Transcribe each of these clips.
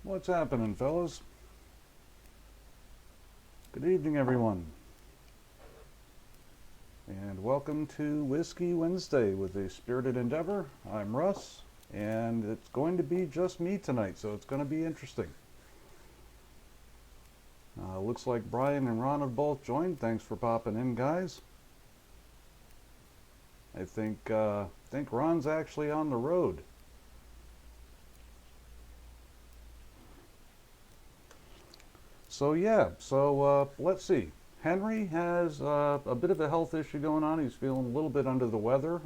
What's happening, fellas? Good evening, everyone, and welcome to Whiskey Wednesday with a spirited endeavor. I'm Russ, and it's going to be just me tonight, so it's going to be interesting. Looks like Brian and Ron have both joined. Thanks for popping in, guys. I think Ron's actually on the road. So let's see. Henry has a bit of a health issue going on. He's feeling a little bit under the weather.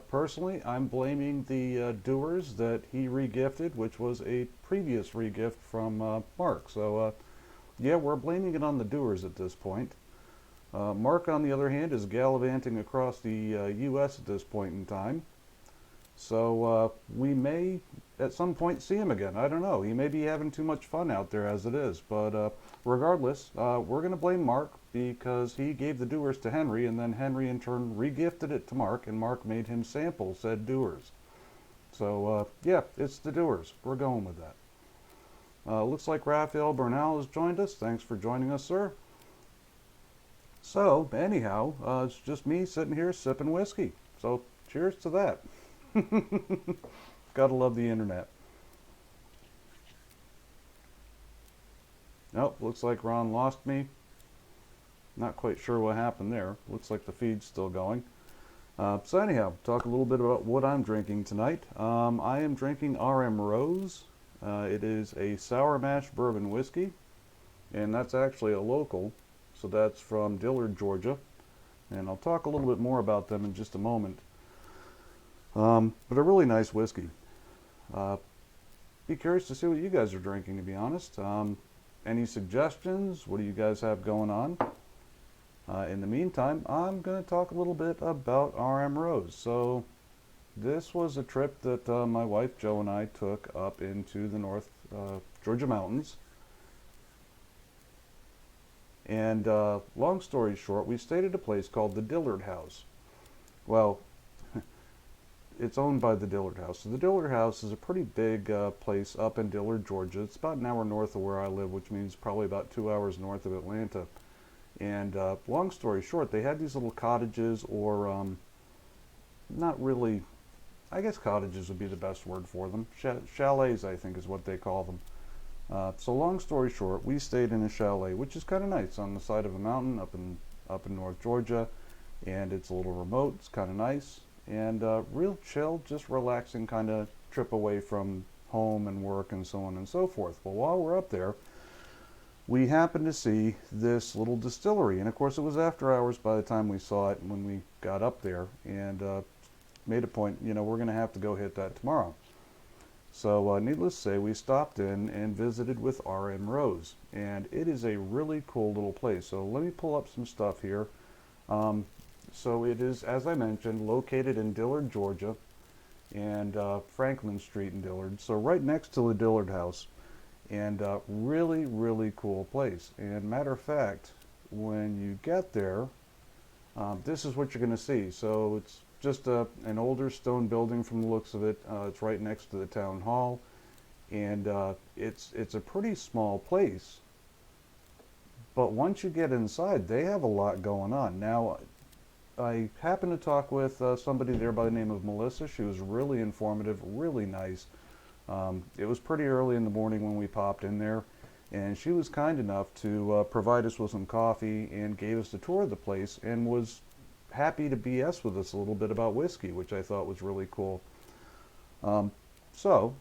Personally, I'm blaming the Dewars that he regifted, which was a previous regift from Mark. Yeah, we're blaming it on the Dewars at this point. Mark, on the other hand, is gallivanting across the U.S. at this point in time. So we may at some point see him again. I don't know. He may be having too much fun out there as it is. But regardless, we're going to blame Mark because he gave the Dewars to Henry, and then Henry in turn regifted it to Mark, and Mark made him sample said Dewars. So yeah, it's the Dewars. We're going with that. Looks like Raphael Bernal has joined us. Thanks for joining us, sir. So anyhow, it's just me sitting here sipping whiskey. So cheers to that. Gotta love the internet. Nope, looks like Ron lost me. Not quite sure what happened there. Looks like the feed's still going. So anyhow, talk a little bit about what I'm drinking tonight. I am drinking RM Rose. It is a sour mash bourbon whiskey, and that's actually a local. So that's from Dillard, Georgia. And I'll talk a little bit more about them in just a moment. But a really nice whiskey. Be curious to see what you guys are drinking, to be honest. Any suggestions? What do you guys have going on? In the meantime, I'm going to talk a little bit about RM Rose. So this was a trip that my wife Jo and I took up into the North Georgia mountains. And long story short, we stayed at a place called the Dillard House. Well, it's owned by the Dillard House. So the Dillard House is a pretty big place up in Dillard, Georgia. It's about an hour north of where I live, which means probably about 2 hours north of Atlanta. And long story short, they had these little cottages, or not really, I guess cottages would be the best word for them. Chalets, I think, is what they call them. So long story short, we stayed in a chalet, which is kind of nice, on the side of a mountain up in North Georgia, and it's a little remote. It's kind of nice and real chill, just relaxing kind of trip away from home and work and so on and so forth. Well, while we're up there, we happened to see this little distillery, and of course it was after hours by the time we saw it when we got up there, and made a point, we're going to have to go hit that tomorrow. So needless to say, we stopped in and visited with RM Rose, and it is a really cool little place. So let me pull up some stuff here. So it is, as I mentioned, located in Dillard, Georgia, and Franklin Street in Dillard. So right next to the Dillard House, and really, really cool place. And matter of fact, when you get there, this is what you're going to see. So it's just an older stone building from the looks of it. It's right next to the town hall, and it's a pretty small place. But once you get inside, they have a lot going on. Now, I happened to talk with somebody there by the name of Melissa. She was really informative, really nice. It was pretty early in the morning when we popped in there, and she was kind enough to provide us with some coffee and gave us a tour of the place, and was happy to BS with us a little bit about whiskey, which I thought was really cool. So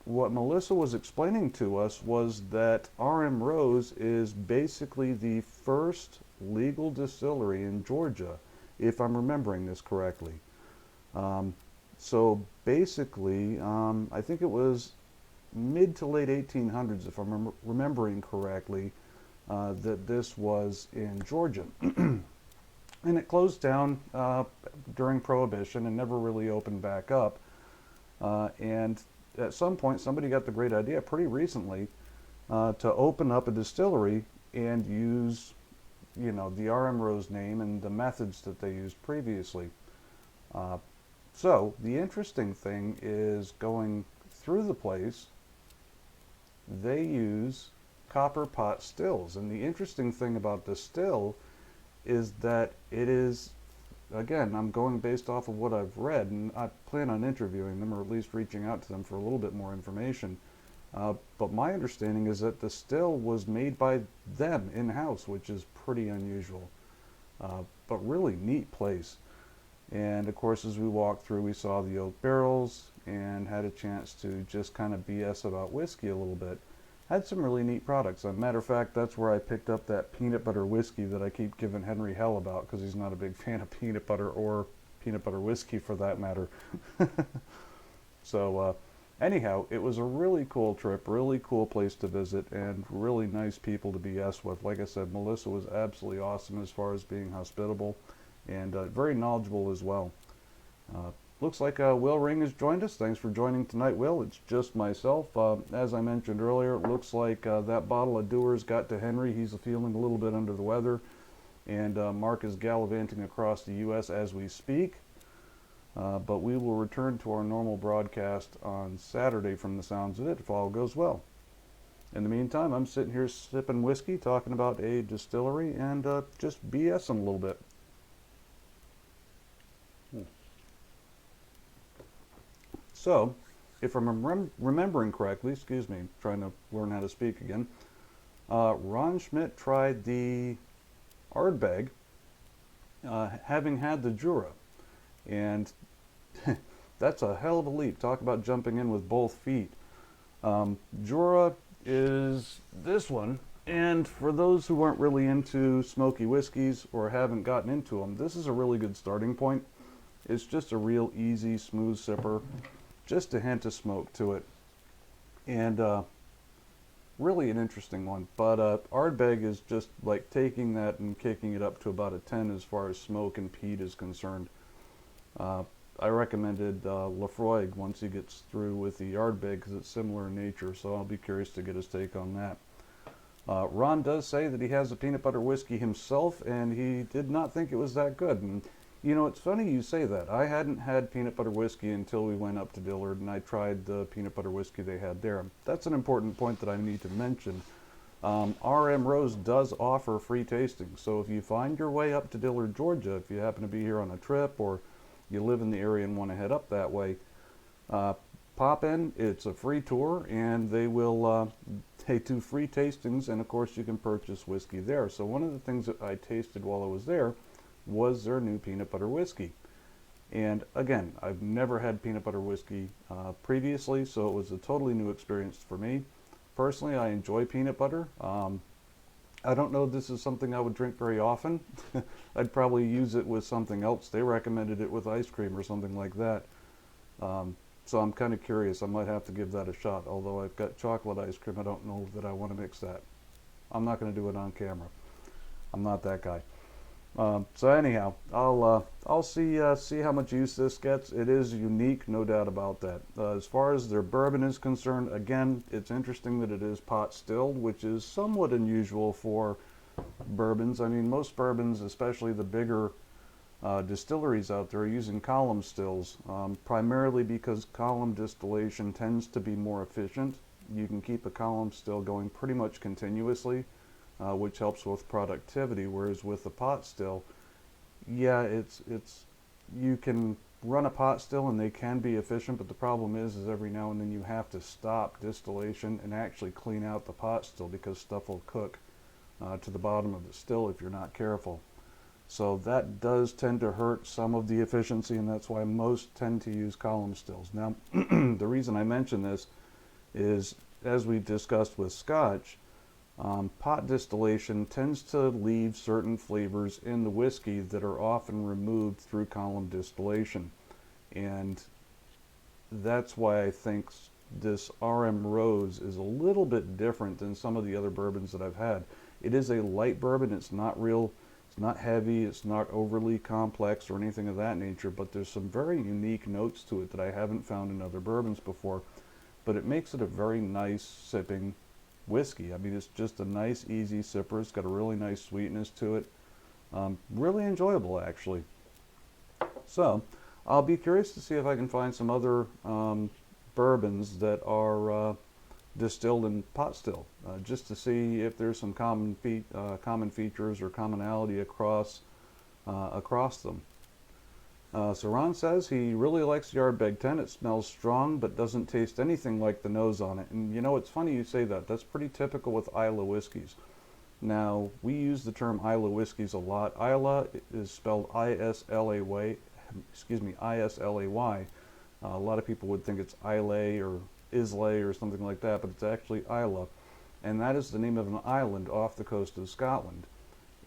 what Melissa was explaining to us was that RM Rose is basically the first legal distillery in Georgia, if I'm remembering this correctly. So basically, I think it was mid to late 1800s, if I'm remembering correctly, that this was in Georgia. And it closed down during Prohibition and never really opened back up. And at some point, somebody got the great idea pretty recently to open up a distillery and use, the RM Rose name and the methods that they used previously. So the interesting thing is going through the place, they use copper pot stills. And the interesting thing about the still is that it is, again, I'm going based off of what I've read, and I plan on interviewing them or at least reaching out to them for a little bit more information. But my understanding is that the still was made by them in-house, which is pretty unusual. But really neat place. And of course, as we walked through, we saw the oak barrels and had a chance to just kind of BS about whiskey a little bit. Had some really neat products. As a matter of fact, that's where I picked up that peanut butter whiskey that I keep giving Henry hell about because he's not a big fan of peanut butter or peanut butter whiskey for that matter. So anyhow, it was a really cool trip, really cool place to visit, and really nice people to BS with. Like I said, Melissa was absolutely awesome as far as being hospitable and very knowledgeable as well. Looks like Will Ring has joined us. Thanks for joining tonight, Will. It's just myself. As I mentioned earlier, it looks like that bottle of Dewars got to Henry. He's feeling a little bit under the weather. And Mark is gallivanting across the U.S. as we speak. But we will return to our normal broadcast on Saturday from the sounds of it, if all goes well. In the meantime, I'm sitting here sipping whiskey, talking about a distillery, and just BSing a little bit. So, if I'm remembering correctly, excuse me, trying to learn how to speak again, Ron Schmidt tried the Ardbeg, having had the Jura. And that's a hell of a leap. Talk about jumping in with both feet. Jura is this one. And for those who aren't really into smoky whiskeys or haven't gotten into them, this is a really good starting point. It's just a real easy, smooth sipper. Just a hint of smoke to it. And really an interesting one. But Ardbeg is just like taking that and kicking it up to about a 10 as far as smoke and peat is concerned. I recommended Lefroy once he gets through with the Ardbeg because it's similar in nature, so I'll be curious to get his take on that. Ron does say that he has a peanut butter whiskey himself, and he did not think it was that good. And you know, it's funny you say that. I hadn't had peanut butter whiskey until we went up to Dillard, and I tried the peanut butter whiskey they had there. That's an important point that I need to mention. RM Rose does offer free tasting, so if you find your way up to Dillard, Georgia, if you happen to be here on a trip or you live in the area and want to head up that way, pop in. It's a free tour, and they do free tastings, and of course you can purchase whiskey there. So one of the things that I tasted while I was there was their new peanut butter whiskey. And again, I've never had peanut butter whiskey previously, so it was a totally new experience for me. Personally, I enjoy peanut butter. I don't know if this is something I would drink very often. I'd probably use it with something else. They recommended it with ice cream or something like that. So I'm kind of curious. I might have to give that a shot. Although I've got chocolate ice cream, I don't know that I want to mix that. I'm not going to do it on camera. I'm not that guy. So anyhow, I'll see how much use this gets. It is unique, no doubt about that. As far as their bourbon is concerned, again, it's interesting that it is pot stilled, which is somewhat unusual for bourbons. I mean, most bourbons, especially the bigger distilleries out there, are using column stills, primarily because column distillation tends to be more efficient. You can keep a column still going pretty much continuously. Which helps with productivity, whereas with the pot still, yeah, you can run a pot still and they can be efficient, but the problem is every now and then you have to stop distillation and actually clean out the pot still because stuff will cook to the bottom of the still if you're not careful. So that does tend to hurt some of the efficiency, and that's why most tend to use column stills. Now, the reason I mention this is, as we discussed with Scotch, pot distillation tends to leave certain flavors in the whiskey that are often removed through column distillation. And that's why I think this RM Rose is a little bit different than some of the other bourbons that I've had. It is a light bourbon. It's not heavy. It's not overly complex or anything of that nature, but there's some very unique notes to it that I haven't found in other bourbons before. But it makes it a very nice sipping whiskey. I mean, it's just a nice, easy sipper. It's got a really nice sweetness to it. Really enjoyable, actually. So, I'll be curious to see if I can find some other bourbons that are distilled in pot still, just to see if there's some common features or commonality across them. So Ron says he really likes the Ardbeg 10. It smells strong, but doesn't taste anything like the nose on it. And you know, it's funny you say that. That's pretty typical with Isla Whiskeys. Now, we use the term Isla Whiskeys a lot. Isla is spelled I-S-L-A-Y, I-S-L-A-Y. A lot of people would think it's Islay or Islay or something like that, but it's actually Isla. And that is the name of an island off the coast of Scotland.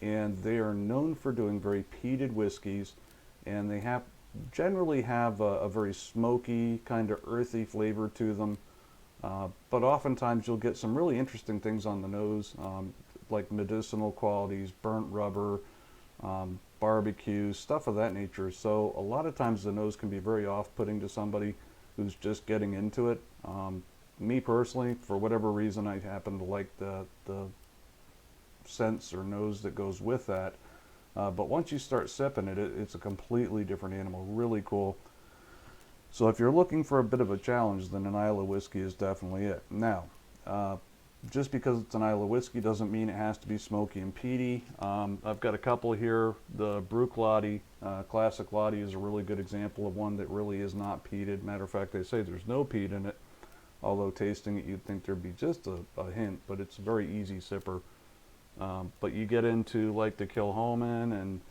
And they are known for doing very peated whiskeys, and they generally have a very smoky, kind of earthy flavor to them. But oftentimes you'll get some really interesting things on the nose, like medicinal qualities, burnt rubber, barbecue, stuff of that nature. So a lot of times the nose can be very off-putting to somebody who's just getting into it. Me personally, for whatever reason, I happen to like the sense or nose that goes with that. But once you start sipping it, it's a completely different animal. Really cool. So if you're looking for a bit of a challenge, then an Isla whiskey is definitely it. Now, just because it's an Isla whiskey doesn't mean it has to be smoky and peaty. I've got a couple here. The Brook Lottie, Classic Lottie, is a really good example of one that really is not peated. Matter of fact, they say there's no peat in it, although tasting it you'd think there'd be just a hint, but it's a very easy sipper. But you get into like the Kilchoman and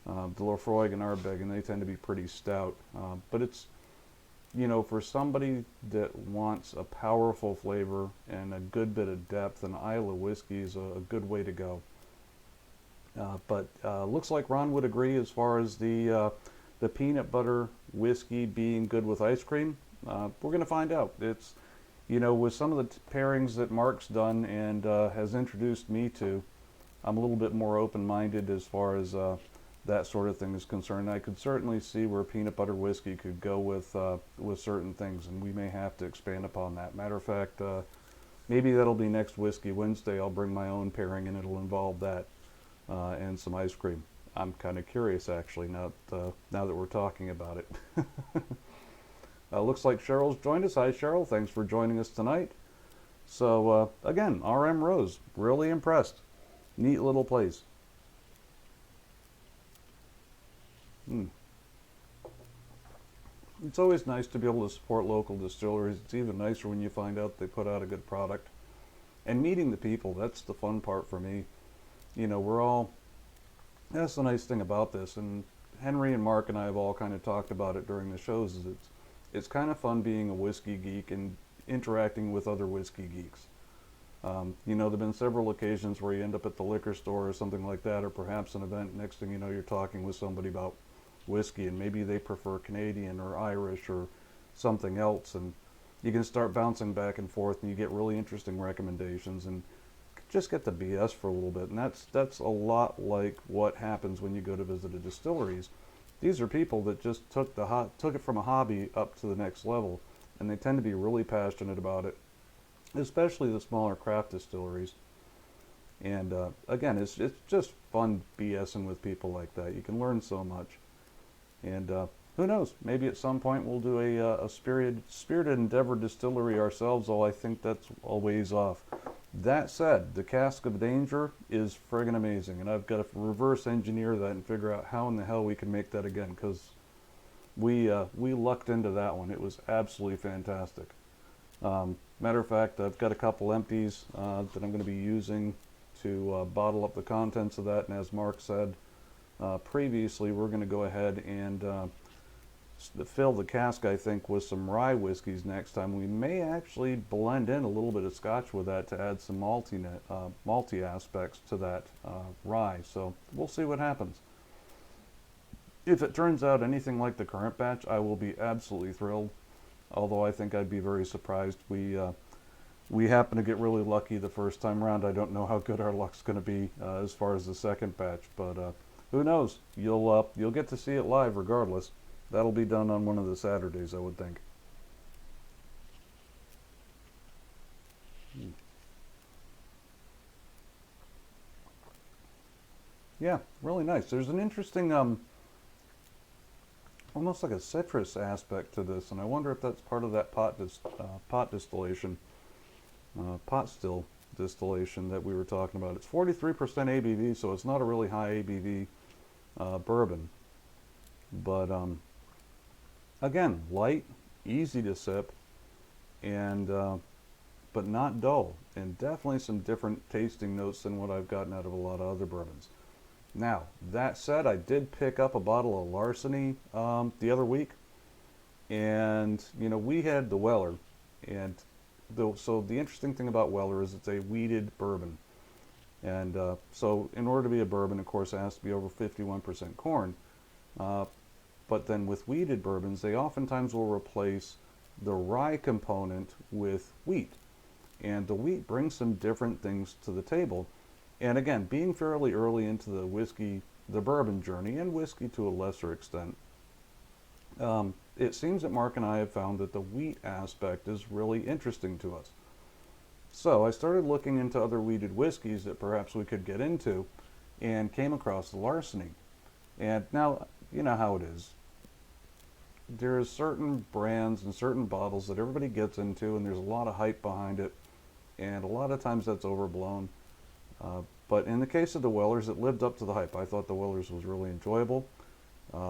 the Lafroig and Ardbeg, and they tend to be pretty stout. But it's, you know, for somebody that wants a powerful flavor and a good bit of depth, an Isla whiskey is a good way to go. But looks like Ron would agree as far as the peanut butter whiskey being good with ice cream. We're going to find out. It's, you know, with some of the pairings that Mark's done and has introduced me to, I'm a little bit more open-minded as far as that sort of thing is concerned. I could certainly see where peanut butter whiskey could go with certain things, and we may have to expand upon that. Matter of fact, maybe that'll be next Whiskey Wednesday. I'll bring my own pairing, and it'll involve that and some ice cream. I'm kind of curious, actually, now that we're talking about it. Looks like Cheryl's joined us. Hi, Cheryl. Thanks for joining us tonight. So, again, RM Rose. Really impressed. Neat little place. It's always nice to be able to support local distilleries. It's even nicer when you find out they put out a good product. And meeting the people, that's the fun part for me. You know, that's the nice thing about this. And Henry and Mark and I have all kind of talked about it during the shows. Is it's kind of fun being a whiskey geek and interacting with other whiskey geeks. You know, there have been several occasions where you end up at the liquor store or something like that, or perhaps an event. Next thing you know, you're talking with somebody about whiskey, and maybe they prefer Canadian or Irish or something else, and you can start bouncing back and forth, and you get really interesting recommendations, and just get the BS for a little bit. And that's a lot like what happens when you go to visit a distilleries. These are people that just took it from a hobby up to the next level, and they tend to be really passionate about it, especially the smaller craft distilleries. And again, it's just fun BSing with people like that. You can learn so much. And who knows, maybe at some point we'll do a spirited endeavor distillery ourselves, although I think that's a ways off. That said, the Cask of Danger is friggin' amazing, and I've got to reverse engineer that and figure out how in the hell we can make that again, because we lucked into that one. It was absolutely fantastic. Matter of fact, I've got a couple empties that I'm going to be using to bottle up the contents of that, and as Mark said previously, we're going to go ahead and fill the cask, I think, with some rye whiskeys next time. We may actually blend in a little bit of scotch with that to add some malty aspects to that rye, so we'll see what happens. If it turns out anything like the current batch, I will be absolutely thrilled, although I think I'd be very surprised. We happened to get really lucky the first time around. I don't know how good our luck's going to be as far as the second batch, but who knows? You'll get to see it live regardless. That'll be done on one of the Saturdays, I would think. Yeah, really nice. There's an interesting, almost like a citrus aspect to this, and I wonder if that's part of that pot distillation. pot still distillation that we were talking about. It's 43% ABV, so it's not a really high ABV bourbon. But again, light, easy to sip, and but not dull, and definitely some different tasting notes than what I've gotten out of a lot of other bourbons. Now, that said, I did pick up a bottle of Larceny the other week, and we had the Weller, and so the interesting thing about Weller is it's a wheated bourbon, and so in order to be a bourbon, of course, it has to be over 51% corn. But then with wheated bourbons, they oftentimes will replace the rye component with wheat, and the wheat brings some different things to the table. And again, being fairly early into the bourbon journey, and whiskey to a lesser extent, it seems that Mark and I have found that the wheat aspect is really interesting to us. So I started looking into other wheated whiskeys that perhaps we could get into, and came across the Larceny. And now, you know how it is. There's certain brands and certain bottles that everybody gets into, and there's a lot of hype behind it, and a lot of times that's overblown. But in the case of the Wellers, it lived up to the hype. I thought the Wellers was really enjoyable.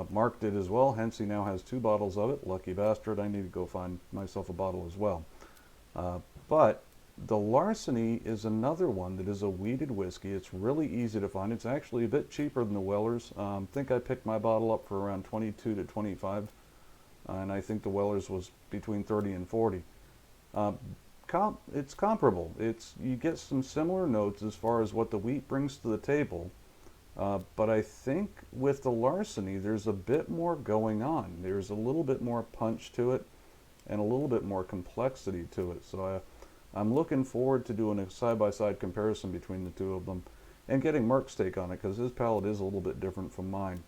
Mark did as well, hence he now has 2 bottles of it. Lucky bastard, I need to go find myself a bottle as well. But the Larceny is another one that is a wheated whiskey. It's really easy to find. It's actually a bit cheaper than the Wellers. I think I picked my bottle up for around 22 to 25, and I think the Wellers was between 30 and 40. It's comparable. You get some similar notes as far as what the wheat brings to the table, but I think with the Larceny there's a bit more going on. There's a little bit more punch to it and a little bit more complexity to it. So I'm looking forward to doing a side-by-side comparison between the two of them and getting Mark's take on it, because his palate is a little bit different from mine.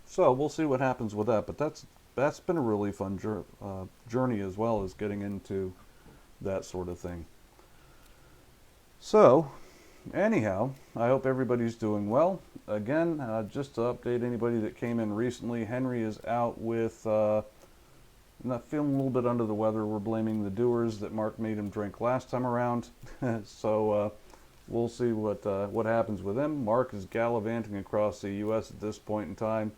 So we'll see what happens with that, but that's been a really fun journey, as well as getting into that sort of thing. So anyhow, I hope everybody's doing well. Again, just to update anybody that came in recently, Henry is out with not feeling a little bit under the weather. We're blaming the Dewars that Mark made him drink last time around. So we'll see what happens with him. Mark is gallivanting across the U.S. at this point in time,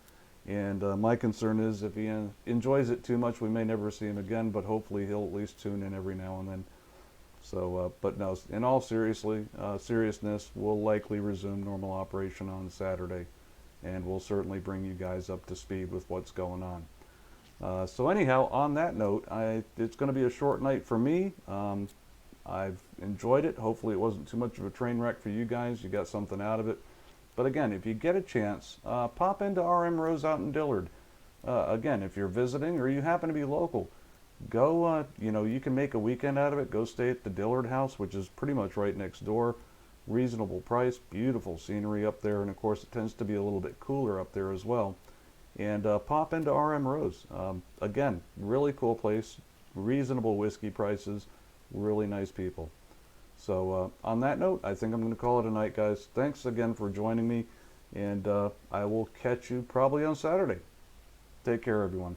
and my concern is if he enjoys it too much, we may never see him again, but hopefully he'll at least tune in every now and then. So, but no, in all seriousness, we'll likely resume normal operation on Saturday, and we'll certainly bring you guys up to speed with what's going on. So anyhow, on that note, it's going to be a short night for me. I've enjoyed it. Hopefully it wasn't too much of a train wreck for you guys. You got something out of it. But again, if you get a chance, pop into RM Rose out in Dillard. Again, if you're visiting or you happen to be local, go, you can make a weekend out of it. Go stay at the Dillard house, which is pretty much right next door. Reasonable price, beautiful scenery up there, and of course it tends to be a little bit cooler up there as well. And pop into RM Rose. Again, really cool place, reasonable whiskey prices, really nice people. So on that note, I think I'm going to call it a night, guys. Thanks again for joining me, and I will catch you probably on Saturday. Take care, everyone.